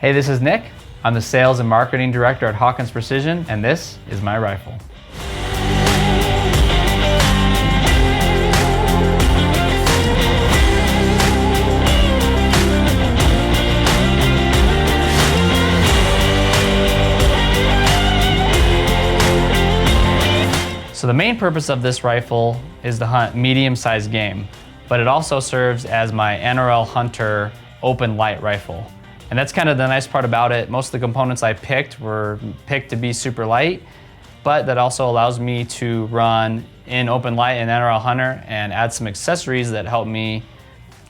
Hey, this is Nick. I'm the Sales and Marketing Director at Hawkins Precision, and this is my rifle. So the main purpose of this rifle is to hunt medium-sized game, but it also serves as my NRL Hunter open light rifle. And that's kind of the nice part about it. Most of the components I picked were picked to be super light, but that also allows me to run in open light in NRL Hunter and add some accessories that help me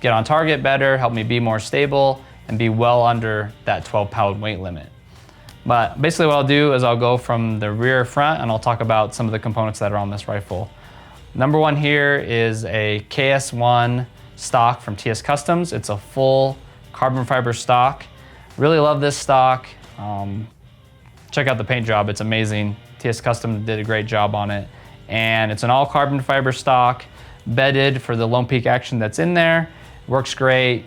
get on target better, help me be more stable, and be well under that 12-pound weight limit. But basically what I'll do is I'll go from the rear front and I'll talk about some of the components that are on this rifle. Number one here is a KS1 stock from TS Customs. It's a full carbon fiber stock. Really love this stock. Check out the paint job, it's amazing. TS Customs did a great job on it. And it's an all carbon fiber stock, bedded for the lone peak action that's in there. Works great.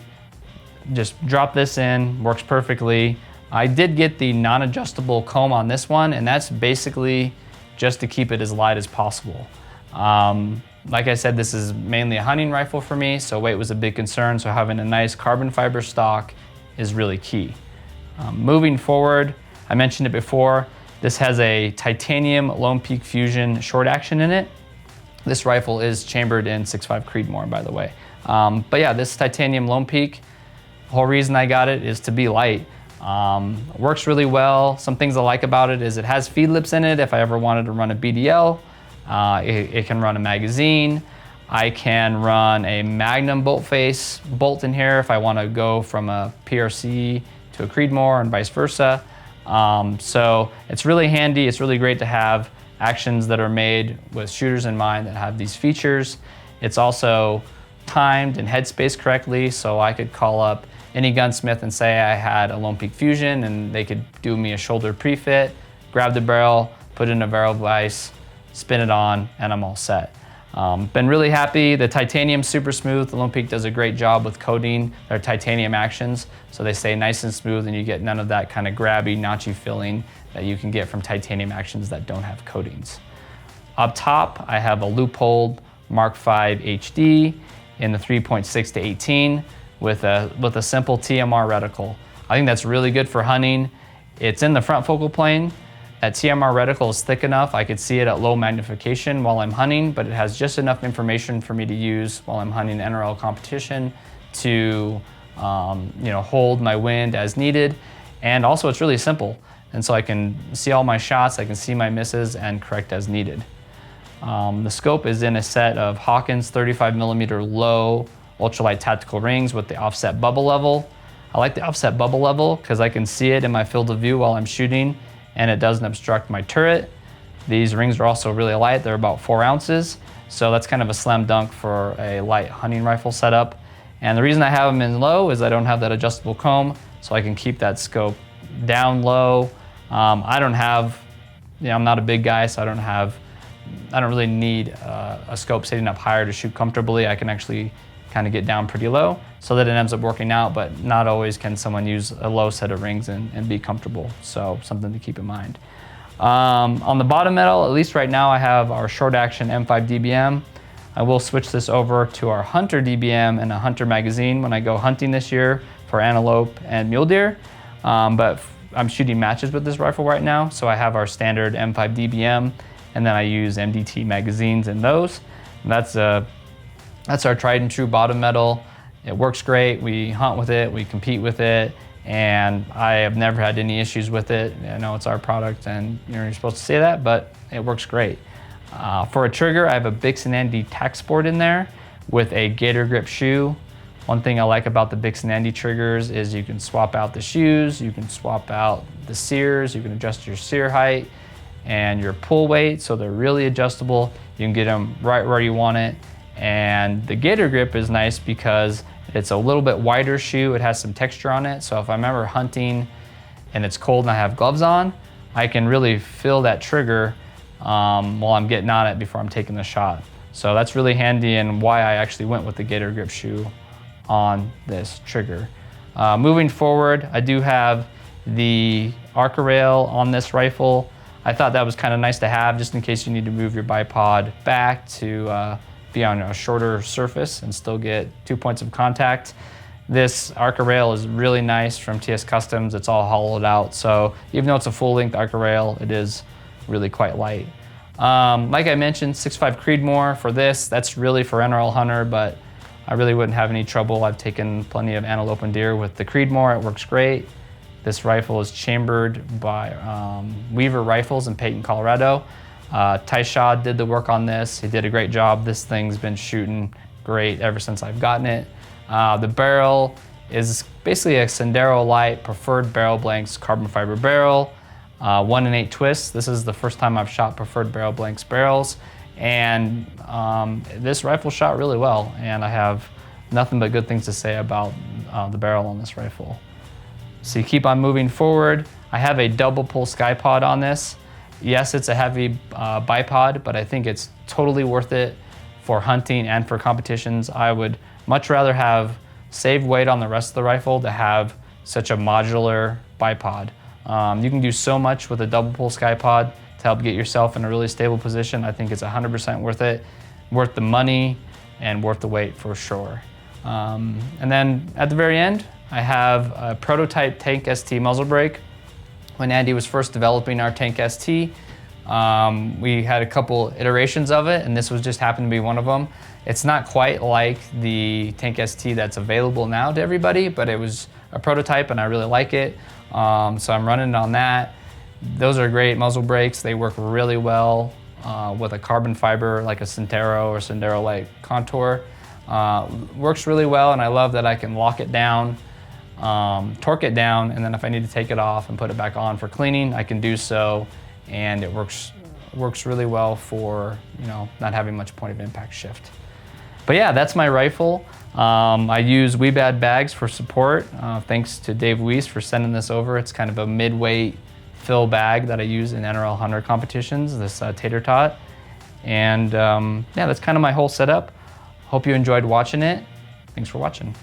Just drop this in, works perfectly. I did get the non-adjustable comb on this one, and that's basically just to keep it as light as possible. Like I said, this is mainly a hunting rifle for me, so weight was a big concern, so having a nice carbon fiber stock is really key. Moving forward, I mentioned it before, this has a titanium Lone Peak Fuzion short action in it. This rifle is chambered in 6.5 Creedmoor, by the way. But yeah, this titanium Lone Peak, the whole reason I got it is to be light. Works really well. Some things I like about it is it has feed lips in it if I ever wanted to run a BDL. It can run a magazine. I can run a Magnum bolt face bolt in here if I want to go from a PRC to a Creedmoor and vice versa. So it's really handy. It's really great to have actions that are made with shooters in mind that have these features. It's also timed and headspace correctly, so I could call up any gunsmith and say I had a Lone Peak Fuzion and they could do me a shoulder pre-fit, grab the barrel, put it in a barrel vise, spin it on, and I'm all set. Been really happy. The titanium's super smooth. The Lone Peak does a great job with coating their titanium actions, so they stay nice and smooth and you get none of that kind of grabby, notchy feeling that you can get from titanium actions that don't have coatings. Up top, I have a Leupold MK5 HD in the 3.6 to 18 with a simple TMR reticle. I think that's really good for hunting. It's in the front focal plane. That TMR reticle is thick enough I could see it at low magnification while I'm hunting, but it has just enough information for me to use while I'm hunting NRL competition to hold my wind as needed. And also it's really simple. And so I can see all my shots, I can see my misses and correct as needed. The scope is in a set of Hawkins 35mm low ultralight tactical rings with the offset bubble level. I like the offset bubble level because I can see it in my field of view while I'm shooting and it doesn't obstruct my turret. These rings are also really light, they're about 4 ounces, so that's kind of a slam dunk for a light hunting rifle setup. And the reason I have them in low is I don't have that adjustable comb, so I can keep that scope down low. I'm not a big guy, so I don't really need a scope sitting up higher to shoot comfortably. I can actually kind of get down pretty low so that it ends up working out, but not always can someone use a low set of rings and be comfortable. So something to keep in mind. On the bottom metal, at least right now, I have our short action M5 DBM. I will switch this over to our Hunter DBM and a Hunter magazine when I go hunting this year for antelope and mule deer. But I'm shooting matches with this rifle right now, so I have our standard M5 DBM, and then I use MDT magazines in those. And that's our tried and true bottom metal. It works great. We hunt with it, we compete with it, and I have never had any issues with it. I know it's our product and you're supposed to say that, but it works great. For a trigger, I have a MDT TacSport in there with a Gator Grip shoe. One thing I like about the MDT triggers is you can swap out the shoes, you can swap out the sears, you can adjust your sear height and your pull weight, so they're really adjustable. You can get them right where you want it. And the Gator Grip is nice because it's a little bit wider shoe. It has some texture on it. So if I'm ever hunting and it's cold and I have gloves on, I can really feel that trigger while I'm getting on it before I'm taking the shot. So that's really handy and why I actually went with the Gator Grip shoe on this trigger. Moving forward, I do have the Arca rail on this rifle. I thought that was kind of nice to have just in case you need to move your bipod back to be on a shorter surface and still get 2 points of contact. This Arca rail is really nice from TS Customs. It's all hollowed out, so even though it's a full-length Arca rail, it is really quite light. Like I mentioned, 6.5 Creedmoor for this. That's really for NRL hunter, but I really wouldn't have any trouble. I've taken plenty of antelope and deer with the Creedmoor. It works great. This rifle is chambered by Weaver Rifles in Peyton, Colorado. Ty Shaw did the work on this. He did a great job. This thing's been shooting great ever since I've gotten it. The barrel is basically a Sendero Light Preferred Barrel Blanks carbon fiber barrel, 1 in 8 twists. This is the first time I've shot Preferred Barrel Blanks barrels, and this rifle shot really well, and I have nothing but good things to say about the barrel on this rifle. So you keep on moving forward. I have a double pull Ckye-Pod on this. Yes, it's a heavy bipod, but I think it's totally worth it for hunting and for competitions. I would much rather have saved weight on the rest of the rifle to have such a modular bipod. You can do so much with a double pull Ckye-Pod to help get yourself in a really stable position. I think it's 100% worth it, worth the money, and worth the weight for sure. And then at the very end, I have a prototype Tank ST muzzle brake. When Andy was first developing our Tank ST, we had a couple iterations of it, and this was just happened to be one of them. It's not quite like the Tank ST that's available now to everybody, but it was a prototype and I really like it. So I'm running on that. Those are great muzzle brakes. They work really well with a carbon fiber like a Sendero or Sendero Light contour. Works really well, and I love that I can lock it down, torque it down, and then if I need to take it off and put it back on for cleaning, I can do so, and it works really well for, you know, not having much point of impact shift. But yeah, that's my rifle. I use Weebad bags for support. Thanks to Dave Weiss for sending this over. It's kind of a mid-weight fill bag that I use in NRL hunter competitions, this tater tot. And yeah, that's kind of my whole setup. Hope you enjoyed watching it. Thanks for watching.